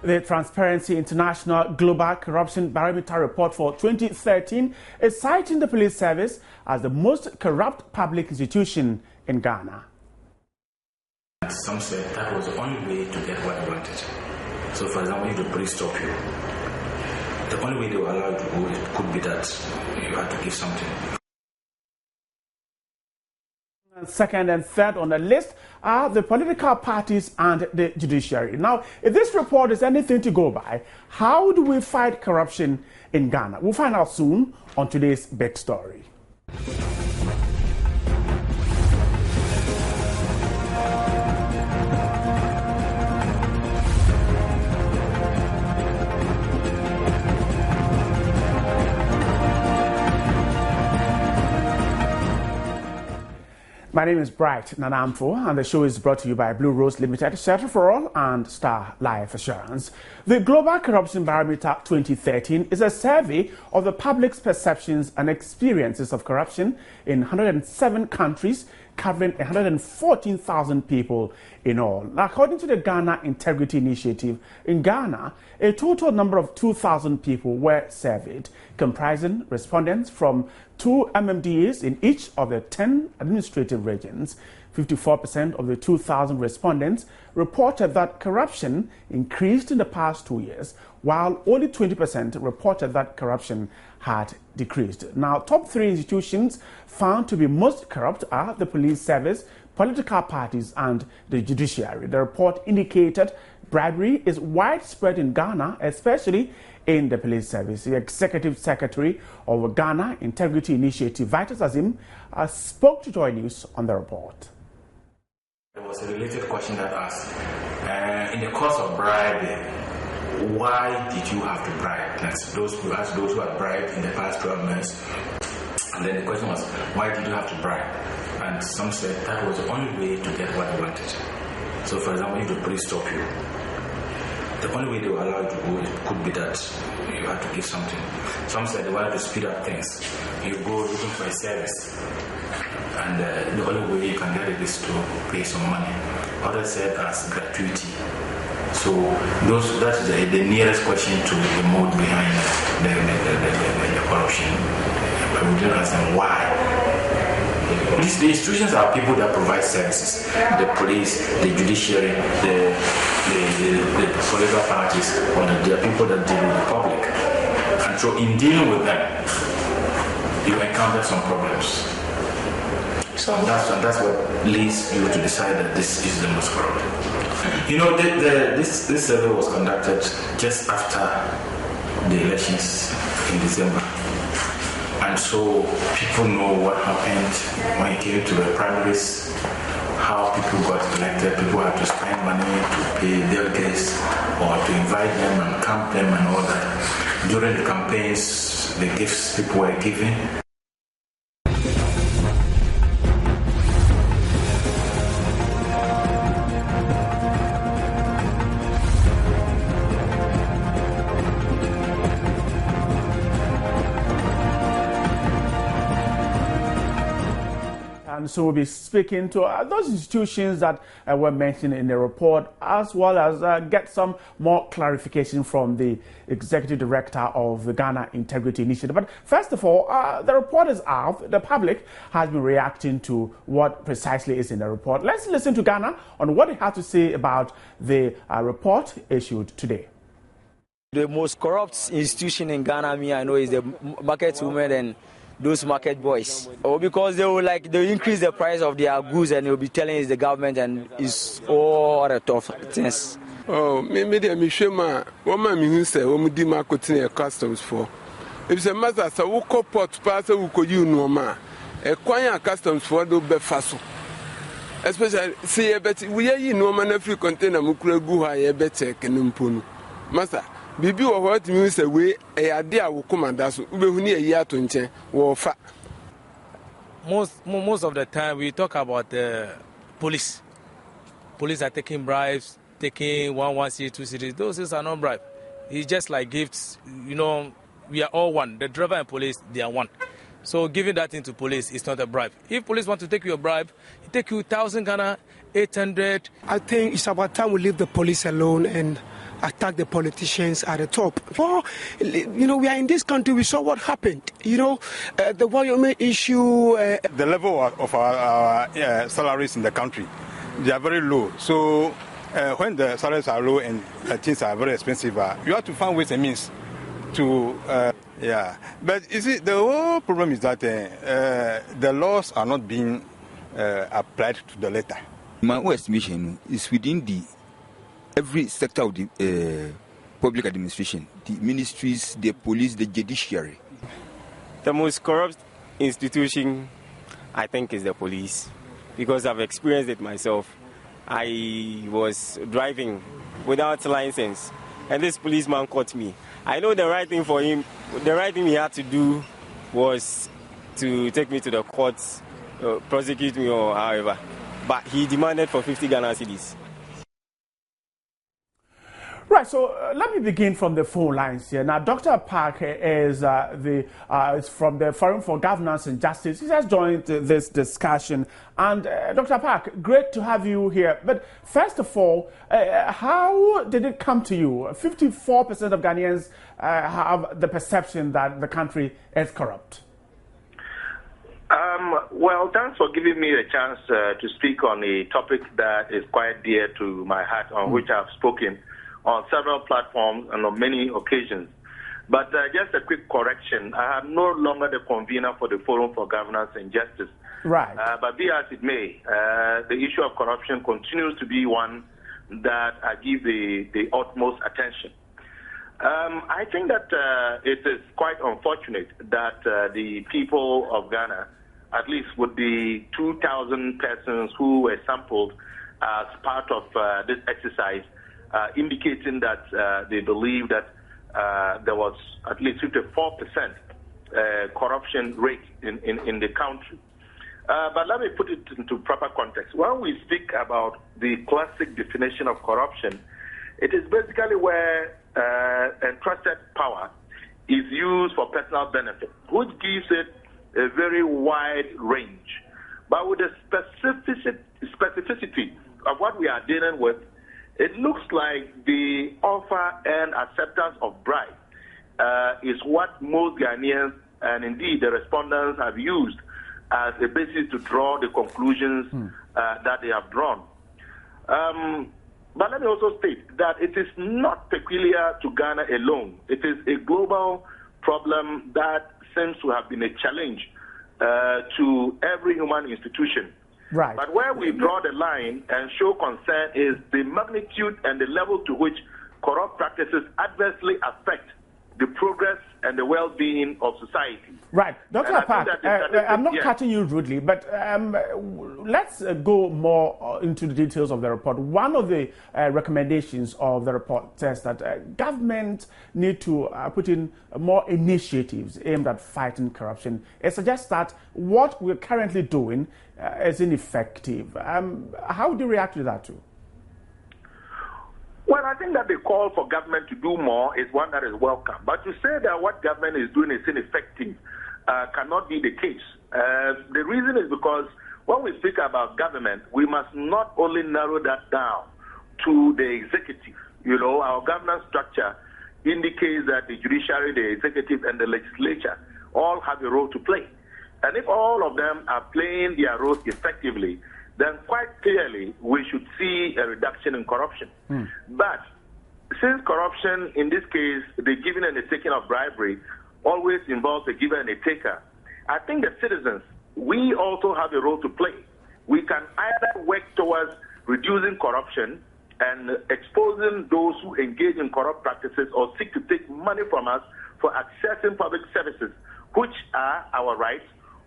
The Transparency International Global Corruption Barometer report for 2013 is citing the police service as the most corrupt public institution in Ghana. Some said that was the only way to get what they wanted. So, for example, if the police stop you, the only way they were allowed to go could be that you had to give something. Second and third on the list are the political parties and the judiciary. Now, if this report is anything to go by, how do we fight corruption in Ghana? We'll find out soon on today's big story. My name is Bright Nanamfo, and the show is brought to you by Blue Rose Limited, Shelter for All, and Star Life Assurance. The Global Corruption Barometer 2013 is a survey of the public's perceptions and experiences of corruption in 107 countries, covering 114,000 people in all. Now, according to the Ghana Integrity Initiative, in Ghana, a total number of 2,000 people were surveyed, comprising respondents from 2 MMDAs in each of the 10 administrative regions. 54% of the 2,000 respondents reported that corruption increased in the past 2 years, while only 20% reported that corruption had decreased. Now, top 3 institutions found to be most corrupt are the police service, political parties, and the judiciary. The report indicated bribery is widespread in Ghana, especially in the police service. The executive secretary of Ghana Integrity Initiative, Vitus Azim, spoke to Joy News on the report. There was a related question that asked, in the course of bribing, why did you have to bribe? That's those who asked those who had bribed in the past 12 months. And then the question was, why did you have to bribe? And some said that was the only way to get what they wanted. So, for example, if the police stop you, the only way they were allowed to go could be that you had to give something. Some said they wanted to speed up things. You go looking for a service, and the only way you can get it is to pay some money. Others said as gratuity. So that is the nearest question to the mode behind the corruption. But we didn't ask them why. The institutions are people that provide services. The police, the judiciary, the political parties, or the people that deal with the public. And so in dealing with them, you encounter some problems. So that's what leads you to decide that this is the most corrupt. You know, this survey was conducted just after the elections in December. And so people know what happened when it came to the primaries, how people got elected. People had to spend money to pay delegates or to invite them and camp them and all that. During the campaigns, the gifts people were giving. And so we'll be speaking to those institutions that were mentioned in the report, as well as get some more clarification from the Executive Director of the Ghana Integrity Initiative. But first of all, the report is out. The public has been reacting to what precisely is in the report. Let's listen to Ghana on what it has to say about the report issued today. The most corrupt institution in Ghana, I know, is the market women and those market boys. Or because they increase the price of their goods and they'll be telling it's the government and it's all the tough things. Oh, maybe I'm sure my woman who said, "When we do marketing customs for." If the master so we could port pass, we could use no man. A quiet customs for do be fast. Especially see, but we are in no man every container. We could go higher better can impone. Master. Bibi wa what means a way a idea will come and that's we need a year to change or fat. Most of the time we talk about the police. Police are taking bribes, taking 1 city, 2 cities. Those things are not bribes. It's just like gifts. You know, we are all one. The driver and police, they are one. So giving that into police is not a bribe. If police want to take you a bribe, it take you 1,000 Ghana, 800. I think it's about time we leave the police alone and attack the politicians at the top. Well, we are in this country, we saw what happened. The Wyoming issue. The level of our salaries in the country, they are very low. So when the salaries are low and things are very expensive, you have to find ways and means to, But you see, the whole problem is that the laws are not being applied to the letter. My own estimation is within every sector of the public administration, the ministries, the police, the judiciary. The most corrupt institution, I think, is the police, because I've experienced it myself. I was driving without license, and this policeman caught me. I know the right thing for him, the right thing he had to do was to take me to the courts, prosecute me or however. But he demanded for 50 Ghana cedis. Right, so let me begin from the phone lines here. Now, Dr. Park is from the Forum for Governance and Justice. He has joined this discussion. And Dr. Park, great to have you here. But first of all, how did it come to you? 54% of Ghanaians have the perception that the country is corrupt. Well, thanks for giving me a chance to speak on a topic that is quite dear to my heart, on which I've spoken on several platforms and on many occasions. But just a quick correction, I am no longer the convener for the Forum for Governance and Justice. Right. But be as it may, the issue of corruption continues to be one that I give the utmost attention. I think that it is quite unfortunate that the people of Ghana, at least with the 2,000 persons who were sampled as part of this exercise, indicating that they believe that there was at least 54% corruption rate in the country. But let me put it into proper context. When we speak about the classic definition of corruption, it is basically where entrusted power is used for personal benefit, which gives it a very wide range. But with the specificity of what we are dealing with, it looks like the offer and acceptance of bribe is what most Ghanaians and indeed the respondents have used as a basis to draw the conclusions that they have drawn. But let me also state that it is not peculiar to Ghana alone. It is a global problem that seems to have been a challenge to every human institution. Right. But where we draw the line and show concern is the magnitude and the level to which corrupt practices adversely affect the progress and the well-being of society. Right. Dr. Park, I'm not cutting you rudely, but let's go more into the details of the report. One of the recommendations of the report says that government need to put in more initiatives aimed at fighting corruption. It suggests that what we're currently doing is ineffective. How do you react to that too? Well, I think that the call for government to do more is one that is welcome. But to say that what government is doing is ineffective cannot be the case. The reason is because when we speak about government, we must not only narrow that down to the executive. You know, our governance structure indicates that the judiciary, the executive, and the legislature all have a role to play. And if all of them are playing their roles effectively, then quite clearly we should see a reduction in corruption. But since corruption, in this case, the giving and the taking of bribery, always involves a giver and a taker, I think the citizens, we also have a role to play. We can either work towards reducing corruption and exposing those who engage in corrupt practices or seek to take money from us for accessing public services, which are our rights,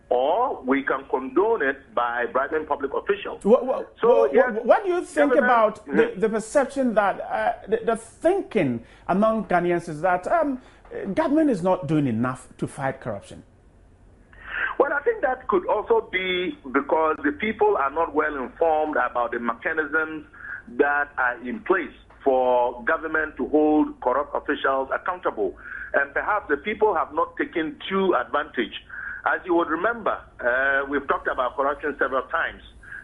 or we can condone it by bribing public officials. What do you think about the perception that the thinking among Ghanaians is that government is not doing enough to fight corruption? Well, I think that could also be because the people are not well informed about the mechanisms that are in place for government to hold corrupt officials accountable. And perhaps the people have not taken due advantage. As you would remember, we've talked about corruption several times.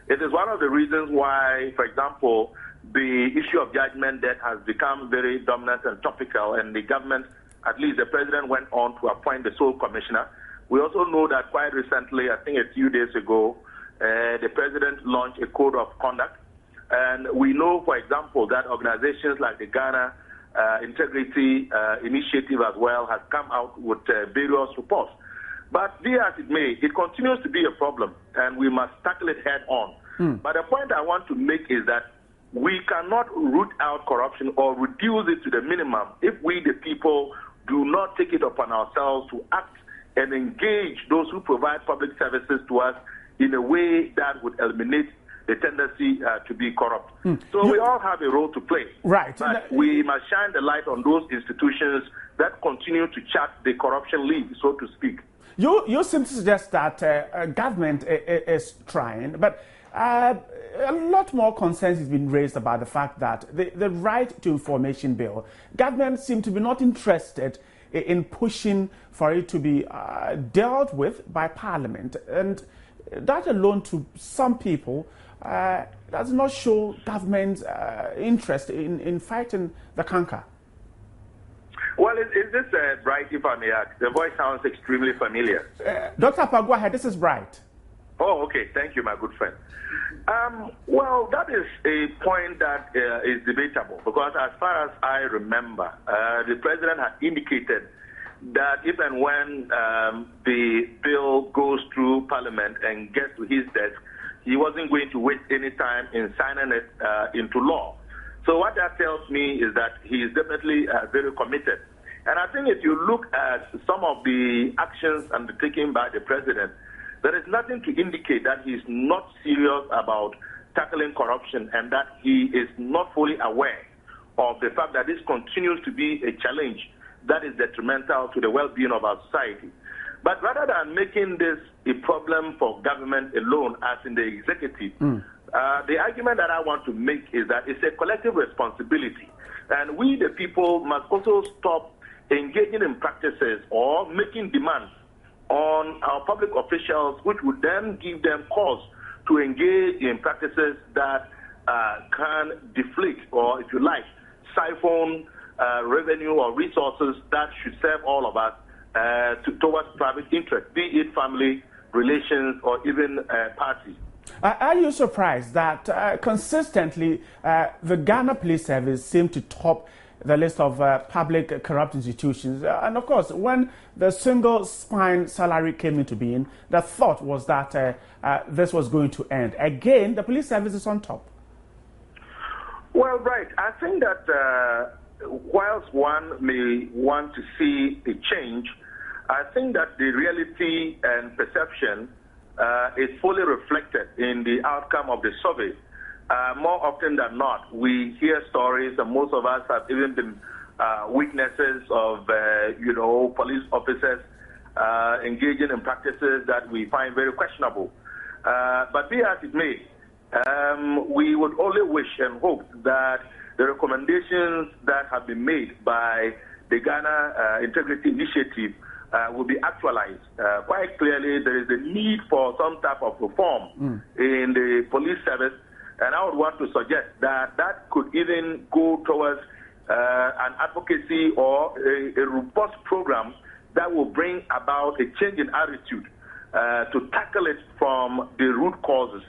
It is one of the reasons why, for example, the issue of judgment debt has become very dominant and topical, and the government, at least the president, went on to appoint the sole commissioner. We also know that quite recently, I think a few days ago, the president launched a code of conduct. And we know, for example, that organizations like the Ghana Integrity Initiative as well has come out with various reports. But be as it may, it continues to be a problem, and we must tackle it head on. But the point I want to make is that we cannot root out corruption or reduce it to the minimum if we, the people, do not take it upon ourselves to act and engage those who provide public services to us in a way that would eliminate the tendency to be corrupt. So we all have a role to play. Right. But we must shine the light on those institutions that continue to chart the corruption lead, so to speak. You seem to suggest that government is trying, but a lot more concerns has been raised about the fact that the Right to Information Bill, government seem to be not interested in pushing for it to be dealt with by Parliament. And that alone, to some people, does not show government's interest in fighting the canker. Well, is this Bright, if I may ask? The voice sounds extremely familiar. Dr. Apah, go ahead. This is Bright. Oh, okay. Thank you, my good friend. Well, that is a point that is debatable, because as far as I remember, the president had indicated that if and when the bill goes through Parliament and gets to his desk, he wasn't going to waste any time in signing it into law. So what that tells me is that he is definitely very committed. And I think if you look at some of the actions undertaken by the president, there is nothing to indicate that he is not serious about tackling corruption and that he is not fully aware of the fact that this continues to be a challenge that is detrimental to the well-being of our society. But rather than making this a problem for government alone, as in the executive, the argument that I want to make is that it's a collective responsibility. And we, the people, must also stop engaging in practices or making demands on our public officials, which would then give them cause to engage in practices that can deflate, or if you like, siphon revenue or resources that should serve all of us towards private interest, be it family, relations, or even parties. Are you surprised that consistently the Ghana Police Service seemed to top the list of public corrupt institutions? And of course, when the single spine salary came into being, the thought was that this was going to end. Again, the police service is on top. Well, right. I think that whilst one may want to see a change, I think that the reality and perception is fully reflected in the outcome of the survey. More often than not, we hear stories, and most of us have even been witnesses of, police officers engaging in practices that we find very questionable. But be as it may, we would only wish and hope that the recommendations that have been made by the Ghana Integrity Initiative will be actualized. Quite clearly, there is a need for some type of reform in the police service, and I would want to suggest that that could even go towards an advocacy or a robust program that will bring about a change in attitude to tackle it from the root causes.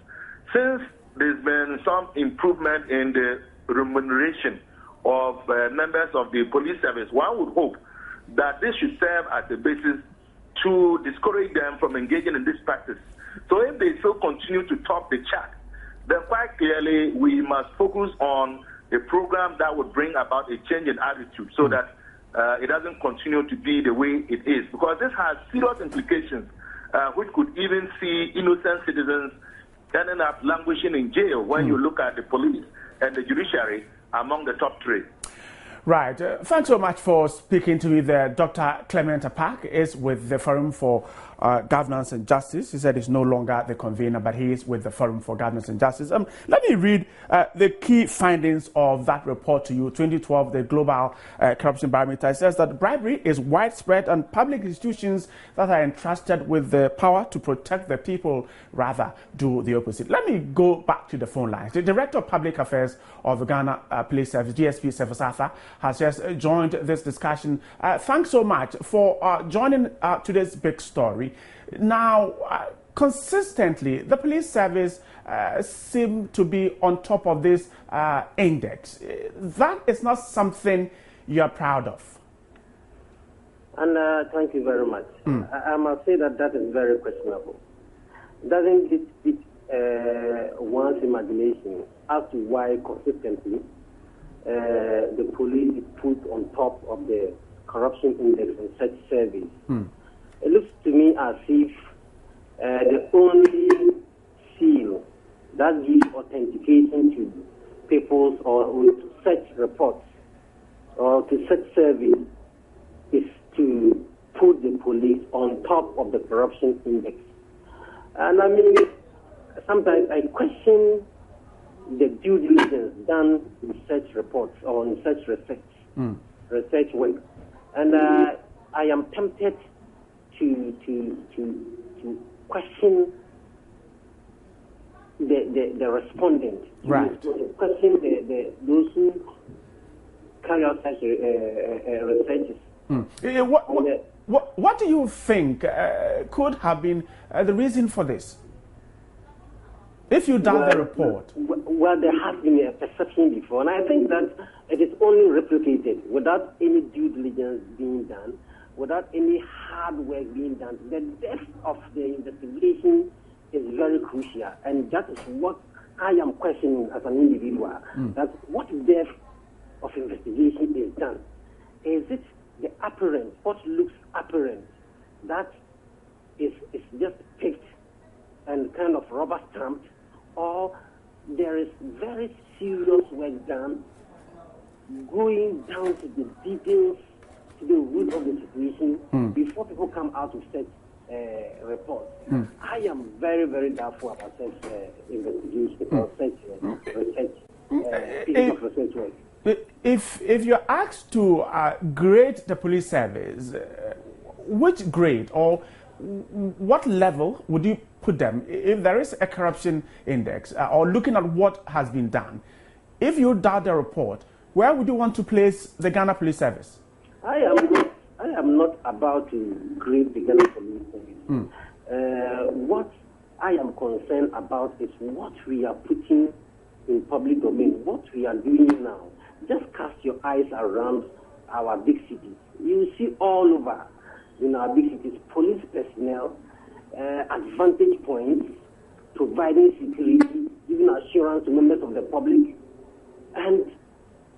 Since there's been some improvement in the remuneration of members of the police service, one would hope that this should serve as a basis to discourage them from engaging in this practice. So if they still continue to top the chart, then quite clearly we must focus on a program that would bring about a change in attitude so that it doesn't continue to be the way it is. Because this has serious implications, which could even see innocent citizens ending up languishing in jail when you look at the police and the judiciary among the top three. Right. Thanks so much for speaking to me there. Dr. Clement Apak is with the Forum for Governance and Justice. He said he's no longer the convener, but he is with the Forum for Governance and Justice. Let me read the key findings of that report to you. 2012, the Global Corruption Barometer. It says that bribery is widespread and public institutions that are entrusted with the power to protect the people rather do the opposite. Let me go back to the phone lines. The Director of Public Affairs of the Ghana Police Service, GSP Cephas Arthur, has just joined this discussion. Thanks so much for joining today's big story. Now, consistently, the police service seem to be on top of this index. That is not something you are proud of. And thank you very much. I must say that is very questionable. Doesn't it fit one's imagination as to why consistently the police is put on top of the corruption index and such surveys? It looks to me as if the only seal that gives authentication to people's or to such reports or to such surveys is to put the police on top of the corruption index. And I mean, sometimes I question the due diligence done in such reports or in such research work. And I am tempted to question the respondent, right? To question those who carry out such researches. What do you think could have been the reason for this? If you done the report. Well, there has been a perception before, and I think that it is only replicated without any due diligence being done, without any hard work being done. The depth of the investigation is very crucial, and that is what I am questioning as an individual. That what depth of investigation is done? Is it the apparent, what looks apparent, that is just picked and kind of rubber stamped, or there is very serious work done going down to the details, to the root of the situation before people come out with such reports? I am very, very doubtful about such investigation or such research work. If you're asked to grade the police service, which grade or what level would you put them if there is a corruption index or looking at what has been done? If you doubt the report, where would you want to place the Ghana Police Service? I am not about to grade the Ghana Police Service. What I am concerned about is what we are putting in public domain, what we are doing now. Just cast your eyes around our big cities. You see all over in our big cities police personnel, advantage points, providing security, giving assurance to members of the public. And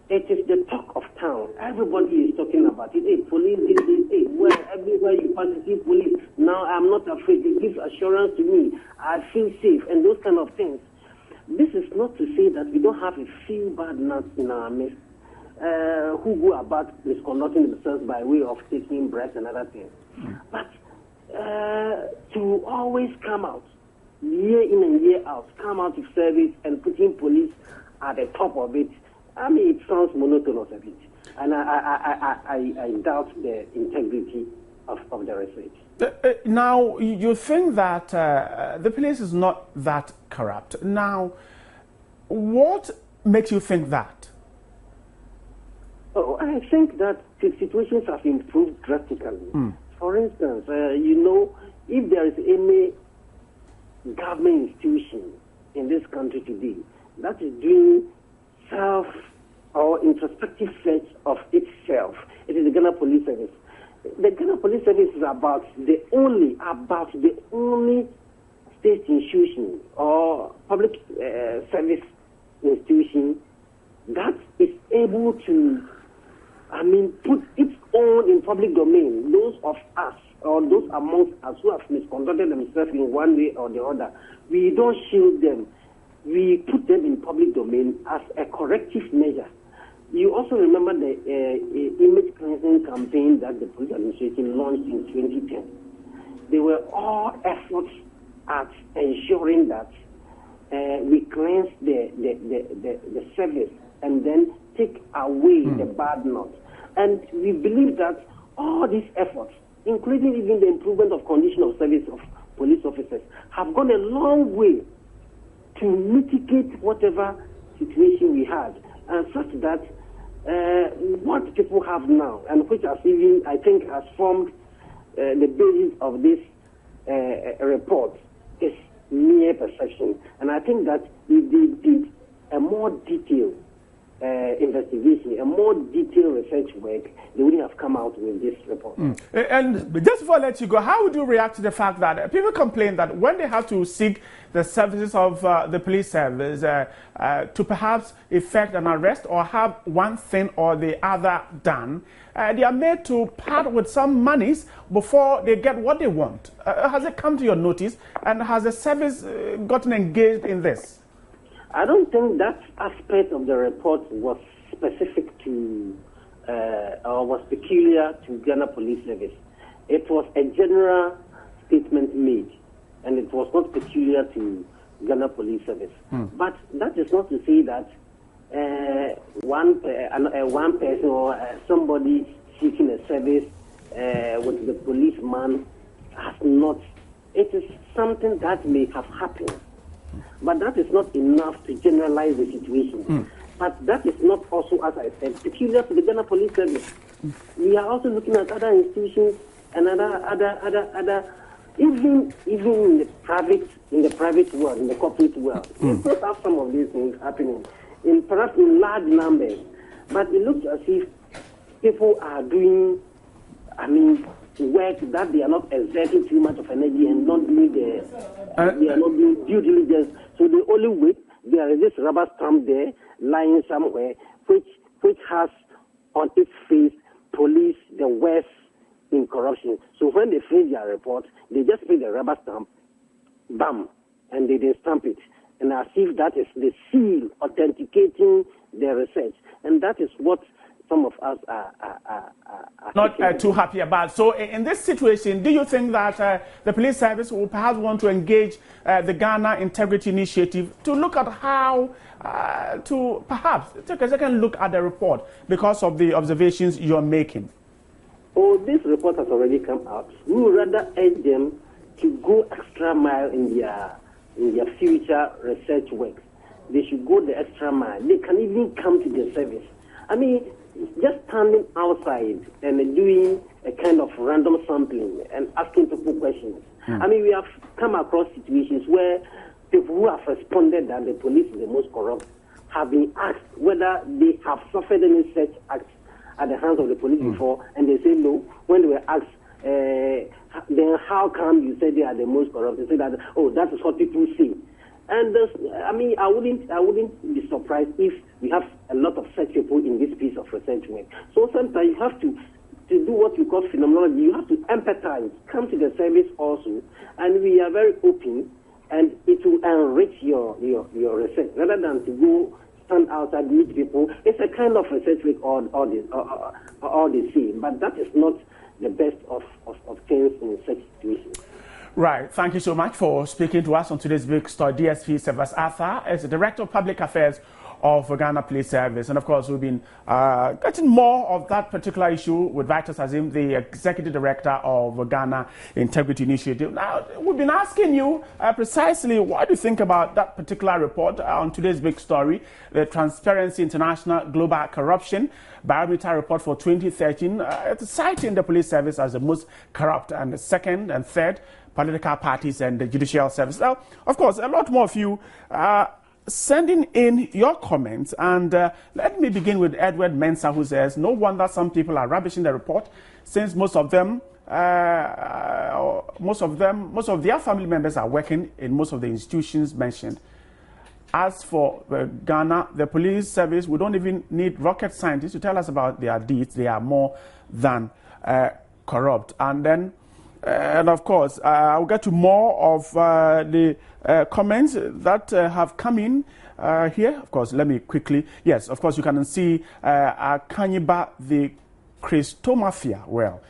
it is the talk of town. Everybody is talking about it. Hey, police, this, well, everywhere you pass, you see police. Now I'm not afraid. It gives assurance to me. I feel safe, and those kind of things. This is not to say that we don't have a few bad nuts in our midst who go about misconducting themselves by way of taking bribes and other things. But to always come out, year in and year out, come out of service and putting police at the top of it, I mean, it sounds monotonous a bit. And I doubt the integrity of the research. Now, you think that the police is not that corrupt. Now, what makes you think that? Oh, I think that the situations have improved drastically. For instance, if there is any government institution in this country today that is doing self or introspective search of itself, it is the Ghana Police Service. The Ghana Police Service is about the only state institution or public service institution that is able to, put its own in public domain. Those of us or those amongst us who have misconducted themselves in one way or the other, we don't shield them. We put them in public domain as a corrective measure. you also remember the image cleansing campaign that the police administration launched in 2010. They were all efforts at ensuring that we cleanse the service and then take away the bad notes. And we believe that all these efforts, including even the improvement of condition of service of police officers, have gone a long way to mitigate whatever situation we had, and such that what people have now, and which has even, I think, has formed the basis of this report, is mere perception. And I think that if they did a more detailed investigation, a more detailed research work, they wouldn't have come out with this report. And just before I let you go, how would you react to the fact that people complain that when they have to seek the services of the police service to perhaps effect an arrest or have one thing or the other done, they are made to part with some monies before they get what they want? Has it come to your notice, and has the service gotten engaged in this? I don't think that aspect of the report was specific to or was peculiar to Ghana Police Service. It was a general statement made, and it was not peculiar to Ghana Police Service. But that is not to say that one person or somebody seeking a service with the policeman has not. It is something that may have happened. But that is not enough to generalize the situation. But that is not also, as I said, peculiar to the Ghana Police Service. We are also looking at other institutions and other even in the private world, in the corporate world. We still have some of these things happening, perhaps in large numbers. But it looks as if people are doing, work that they are not exerting too much of energy and not doing they are not doing due diligence. So they only wait. There is this rubber stamp there lying somewhere, which has on its face police the worst in corruption. So when they face their report, they just put the rubber stamp, bam, and they stamp it. And as if that is the seal authenticating their research. And that is what some of us are not too happy about. So in this situation, do you think that the police service will perhaps want to engage the Ghana Integrity Initiative to look at how to perhaps take a second look at the report because of the observations you're making? Oh, this report has already come out. We would rather urge them to go extra mile in their future research work. They should go the extra mile. They can even come to the service. Just standing outside and doing a kind of random sampling and asking people questions. We have come across situations where people who have responded that the police is the most corrupt have been asked whether they have suffered any such acts at the hands of the police before, and they say no. When they were asked, then how come you say they are the most corrupt? They say that, oh, that is what people say. And I wouldn't be surprised if we have a lot of such people in this piece of research work. So sometimes you have to do what we call phenomenology. You have to empathize, come to the service also, and we are very open, and it will enrich your research rather than to go stand outside, meet people. It's a kind of research work all the same, but that is not the best of things in such situations. Right. Thank you so much for speaking to us on today's big story. DSP Service Arthur is the Director of Public Affairs of Ghana Police Service. And of course, we've been getting more of that particular issue with Vitus Azim, the Executive Director of Ghana Integrity Initiative. Now, we've been asking you precisely what do you think about that particular report on today's big story, the Transparency International Global Corruption Barometer Report for 2013, citing the police service as the most corrupt, and the second and third political parties and the judicial service. Now, of course, a lot more of you sending in your comments, and let me begin with Edward Mensah, who says, no wonder some people are rubbishing the report, since most of their family members are working in most of the institutions mentioned. As for Ghana, the police service, we don't even need rocket scientists to tell us about their deeds. They are more than corrupt. And then, and of course, I'll get to more of the comments that have come in. here. Of course, let me quickly. Yes, of course, you can see Kanyiba, the Christomafia. Well,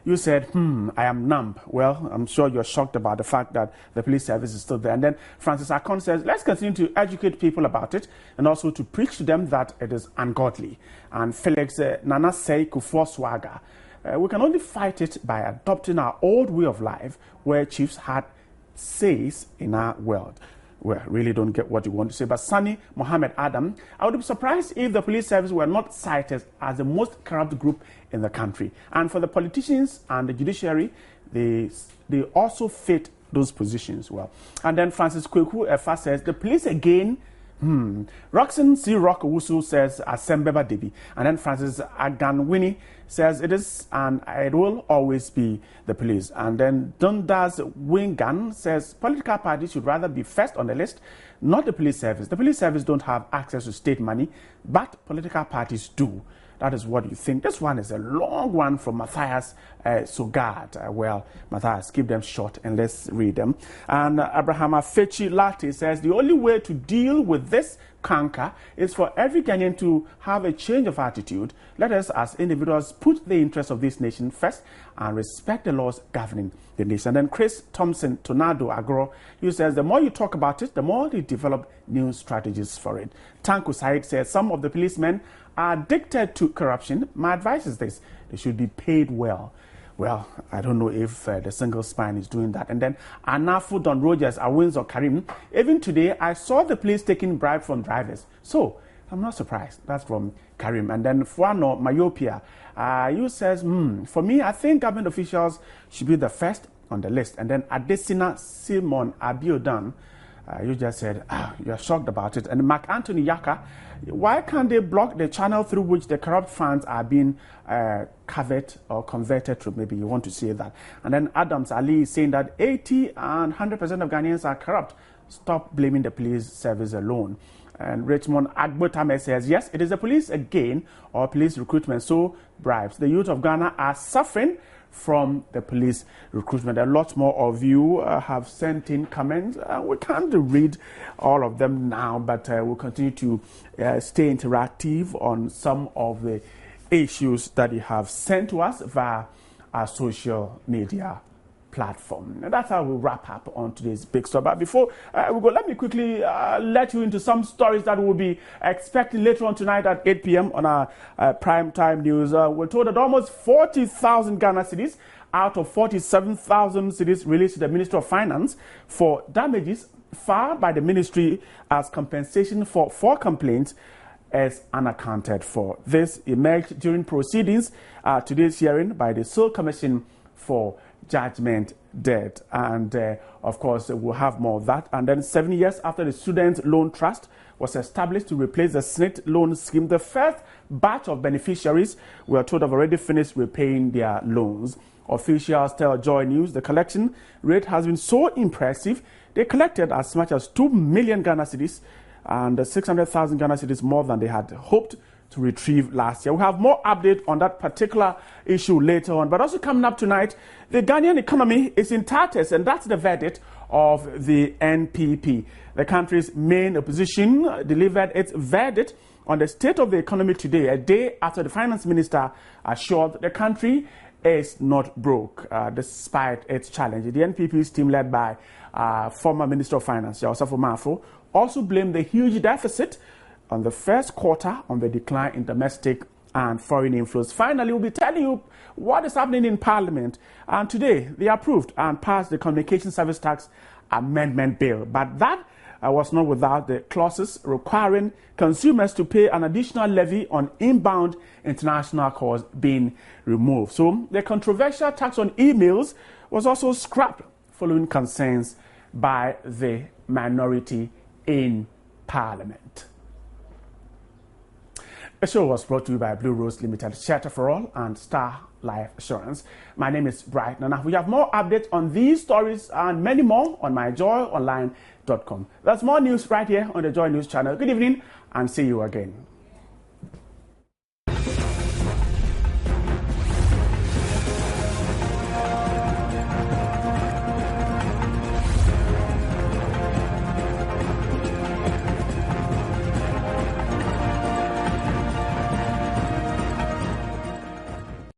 you said, I am numb. Well, I'm sure you're shocked about the fact that the police service is still there. And then Francis Akon says, let's continue to educate people about it and also to preach to them that it is ungodly. And Felix Nanasei Kufuor-Swaga, we can only fight it by adopting our old way of life where chiefs had says in our world. Well, really don't get what you want to say. But Sani Mohammed Adam, I would be surprised if the police service were not cited as the most corrupt group in the country. And for the politicians and the judiciary, they also fit those positions well. And then Francis Kweku Efa says, the police again. Roxanne C. Rock Owusu says Asembeba Debi. And then Francis Aganwini says it is and it will always be the police. And then Dundas Wingan says political parties should rather be first on the list, not the police service. The police service don't have access to state money, but political parties do. That is what you think. This one is a long one from Matthias Sogard. Well, Matthias, keep them short and let's read them. And Abraham Afechi Latte says, the only way to deal with this canker is for every Ghanaian to have a change of attitude. Let us as individuals put the interests of this nation first and respect the laws governing the nation. And then Chris Thompson Tornado Agro, he says, the more you talk about it, the more you develop new strategies for it. Tanku Said says, some of the policemen are addicted to corruption. My advice is this: they should be paid well. Well, I don't know if the single spine is doing that. And then Anafu Don Rogers, Awinzo Karim, even today I saw the police taking bribe from drivers. So I'm not surprised. That's from Karim. And then Fuano Myopia, you says, for me, I think government officials should be the first on the list. And then Adesina Simon Abiodan, you just said, you're shocked about it. And Mark Anthony Yaka, why can't they block the channel through which the corrupt funds are being covered or converted to? Maybe you want to say that. And then Adams Ali is saying that 80 and 100% of Ghanaians are corrupt. Stop blaming the police service alone. And Richmond Agbotame says, yes, it is the police again or police recruitment. So bribes. The youth of Ghana are suffering from the police recruitment. A lot more of you have sent in comments. We can't read all of them now, but we'll continue to stay interactive on some of the issues that you have sent to us via our social media platform. And that's how we wrap up on today's big story. But before we go, let me quickly let you into some stories that we'll be expecting later on tonight at 8 p.m. on our prime time news. We're told that almost 40,000 Ghana cedis out of 47,000 cedis released to the Ministry of Finance for damages filed by the ministry as compensation for 4 complaints as unaccounted for. This emerged during proceedings today's hearing by the sole commission for judgment debt. And of course, we'll have more of that. And then 7 years after the Student Loan Trust was established to replace the SNIT loan scheme, the first batch of beneficiaries were told have already finished repaying their loans. Officials tell Joy News the collection rate has been so impressive, they collected as much as 2 million Ghana cedis and 600,000 Ghana cedis more than they had hoped to retrieve last year. We'll have more update on that particular issue later on. But also coming up tonight, the Ghanaian economy is in tatters, and that's the verdict of the NPP. The country's main opposition delivered its verdict on the state of the economy today, a day after the finance minister assured the country is not broke, despite its challenge. The NPP's team, led by former Minister of Finance, Osafo Maafo, also blamed the huge deficit on the first quarter on the decline in domestic and foreign inflows. Finally, we'll be telling you what is happening in Parliament. And today, they approved and passed the Communication Service Tax Amendment Bill. But that was not without the clauses requiring consumers to pay an additional levy on inbound international calls being removed. So the controversial tax on emails was also scrapped following concerns by the minority in Parliament. The show was brought to you by Blue Rose Limited, Shelter for All, and Star Life Assurance. My name is Bright Nana. We have more updates on these stories and many more on myjoyonline.com. There's more news right here on the Joy News channel. Good evening and see you again.